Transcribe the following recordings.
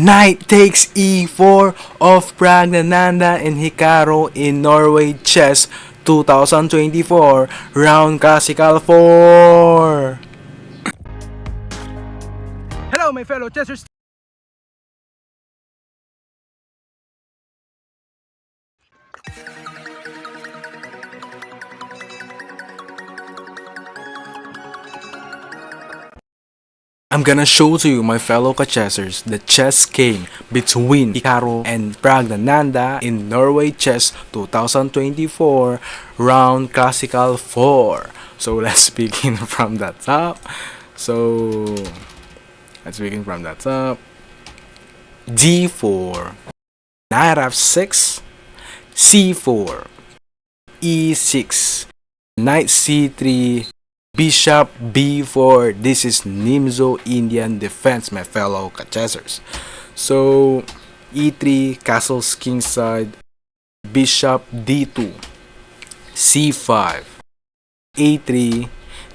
Knight takes e4 of Pragg and Hikaru in Norway Chess 2024 Round Classical 4. Hello my fellow chessers. I'm gonna show to you, my fellow chessers, the chess game between Hikaru and Pragg in Norway Chess 2024 Round Classical 4. So let's begin from the top. D4, Knight F6, C4, E6, Knight C3, Bishop B4. This is Nimzo Indian defense, my fellow chessers. So E3, castles kingside, Bishop D2, C5, A3,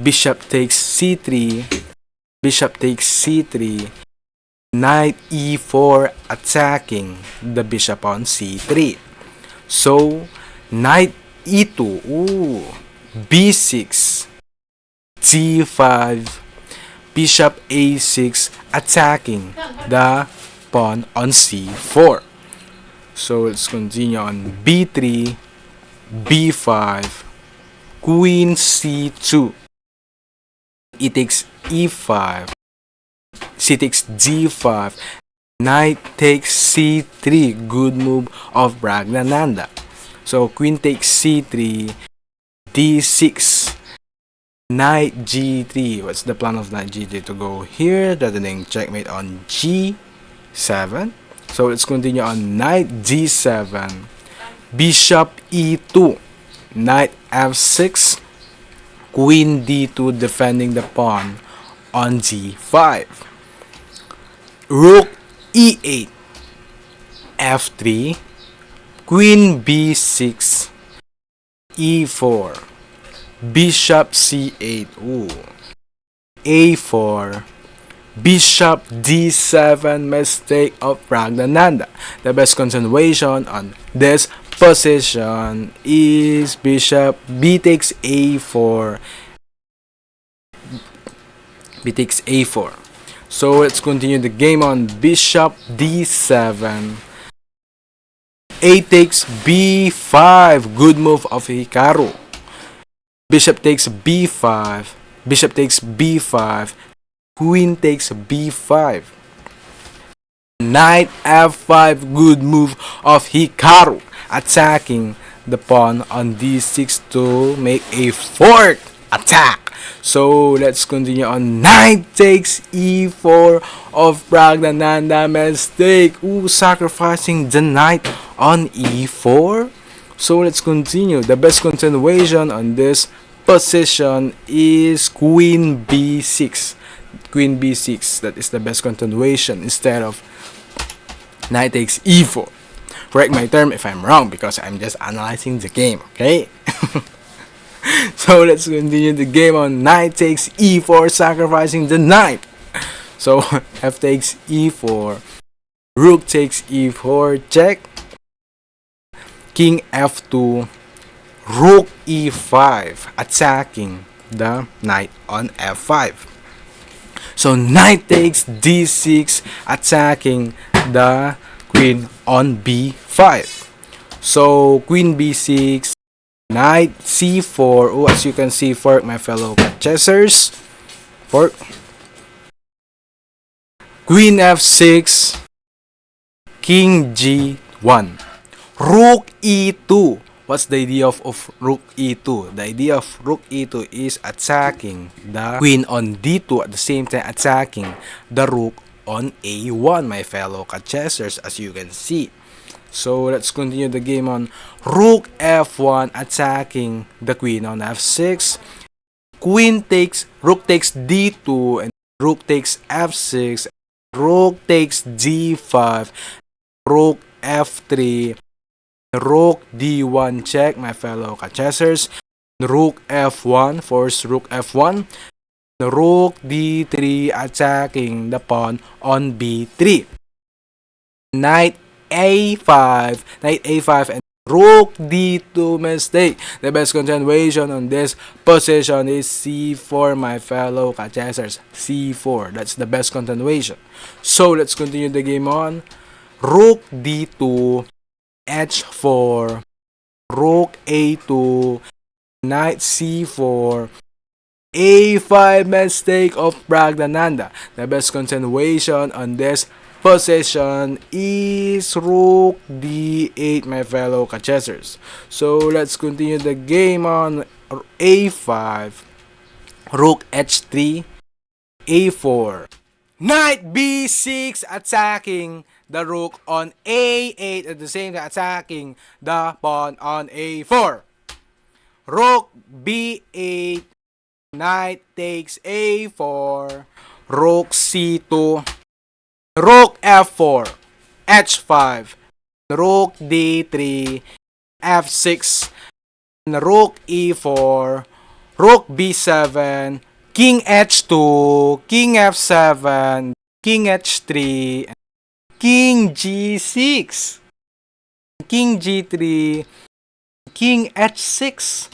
Bishop takes C3, Bishop takes C3, Knight E4 attacking the Bishop on C3. So Knight E2, B6, C5, Bishop A6 attacking the pawn on C4. So let's continue on B3, B5, Queen C2, E takes E5, C takes D5, Knight takes C3. Good move of Pragg. So Queen takes C3, D6, Knight G3. What's the plan of Knight G3? To go here, threatening checkmate on G7. So let's continue on Knight G7, Bishop E2, Knight F6, Queen D2 defending the pawn on G5. Rook E8, F3, Queen B6, E4, Bishop C8, A4, Bishop D7. Mistake of Pragg. The best continuation on this position is Bishop B takes A4, B takes A4. So let's continue the game on Bishop D7, A takes B5. Good move of Hikaru. Bishop takes B5, Bishop takes B5, Queen takes B5, Knight F5. Good move of Hikaru attacking the pawn on D6 to make a fork attack. So let's continue on Knight takes E4 of Pragg. Mistake. Sacrificing the knight on E4. So let's continue. The best continuation on this position is Queen B6. Queen B6. That is the best continuation instead of Knight takes E4. Correct my term if I'm wrong because I'm just analyzing the game, okay? So let's continue the game on Knight takes E4, sacrificing the knight. So F takes E4, Rook takes E4, check, King F2, Rook E5 attacking the knight on F5. So Knight takes D6 attacking the queen on B5. So Queen B6, Knight C4. As you can see, fork, my fellow chessers. Fork. Queen F6, King G1, Rook E2. What's the idea of Rook E2? The idea of Rook E2 is attacking the queen on D2 at the same time attacking the rook on A1, my fellow chessers, as you can see. So let's continue the game on Rook F1 attacking the queen on F6. Rook takes D2 and Rook takes F6. Rook takes G5. Rook F3. Rook D1 check, my fellow chessers. Rook F1, force Rook F1. Rook D3 attacking the pawn on B3. knight a5, knight a5, and rook d2 mistake. The best continuation on this position is c4, my fellow chessers. c4, that's the best continuation. So let's continue the game on. Rook d2, h4, rook a2, knight c4, a5 mistake of Pragg ROUND. The best continuation on this position is rook d8, my fellow chessers. So let's continue the game on a5, rook h3, a4, knight b6, attacking the rook on a8, at the same time attacking the pawn on a4. Rook b8, knight takes a4, rook c2, rook f4, h5, rook d3, f6, rook e4, rook b7, king h2, king f7, king h3, king g6, king g3, king h6,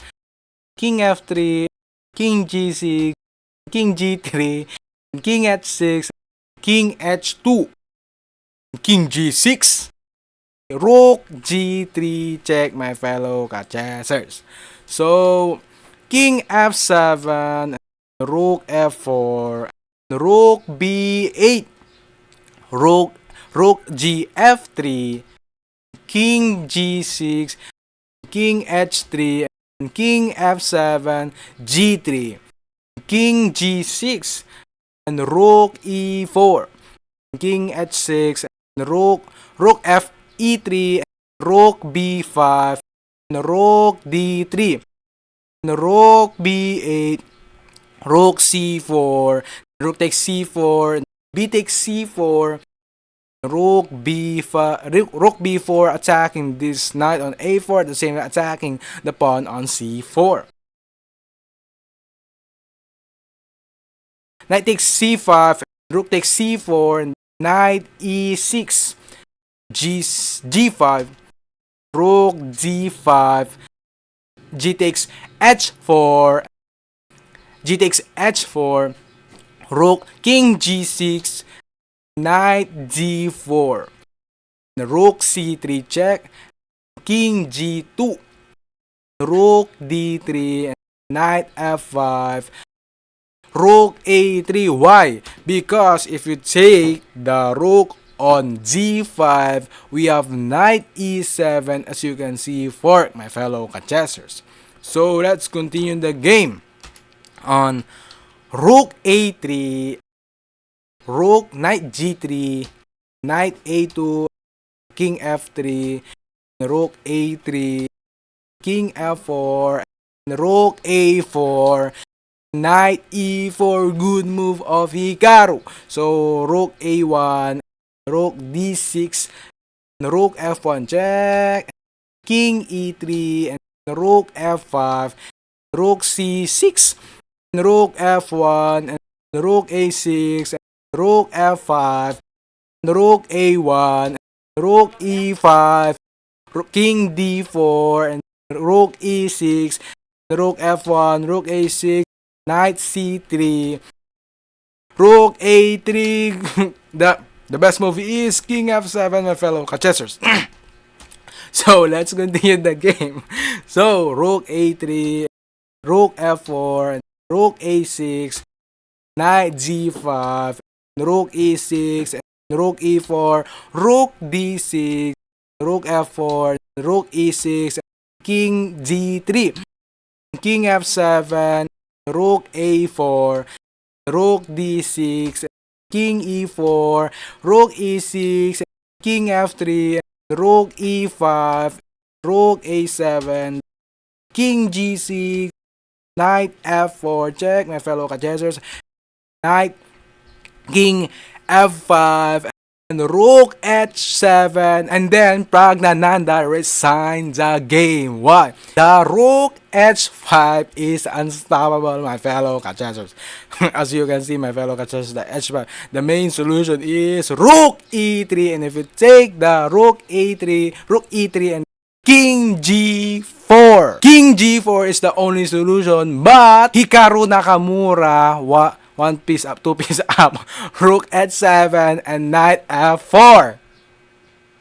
king f3, king g6, king g3, king h6, king h2, king g6, rook g3 check, my fellow chessers. So king f7, rook f4, rook b8, rook g f3, king g6, king h3, and king f7, g3, king g6, and rook e4, king h6, and rook f e3, rook b5, and rook d3, and rook b8, rook c4, rook takes c4, b takes c4, rook b4, attacking this knight on a4, at the same time attacking the pawn on c4. Knight takes c5, rook takes c4, knight e6, g5, rook d5, g takes h4, g takes h4, rook, king g6, knight d4, rook c3 check, king g2, rook d3, knight f5, rook a3. Why? Because if you take the rook on g5, we have knight e7, as you can see, for my fellow chessers. So let's continue the game on rook a3, rook, knight g3, knight a2, king f3, rook a3, king f4, rook a4, knight e4, good move of Hikaru. So rook a1, rook d6, rook f1 check, king e3, and rook f5, rook c6, rook f1, and rook a6, and rook f5, rook a1, rook e5, king d4, and rook e6, rook f1, rook a6, knight c3, rook a3. the best move is king f7, my fellow chessers. So let's continue the game. So rook a3, rook f4, rook a6, knight g5, rook e6, rook e4, rook d6, rook f4, rook e6, king g3, king f7, rook a4, rook d6, king e4, rook e6, king f3, rook e5, rook a7, king g6, knight f4 check, my fellow chessers, knight, king f5, Rook h7, and then Pragg resigned the game. Why? The rook h5 is unstoppable, my fellow kachessers. As you can see, my fellow kachessers, the h5, the main solution is rook e3, and if you take the rook e3 and king g4. King g4 is the only solution, but Hikaru Nakamura, one piece up, two piece up, rook h7 and knight f4.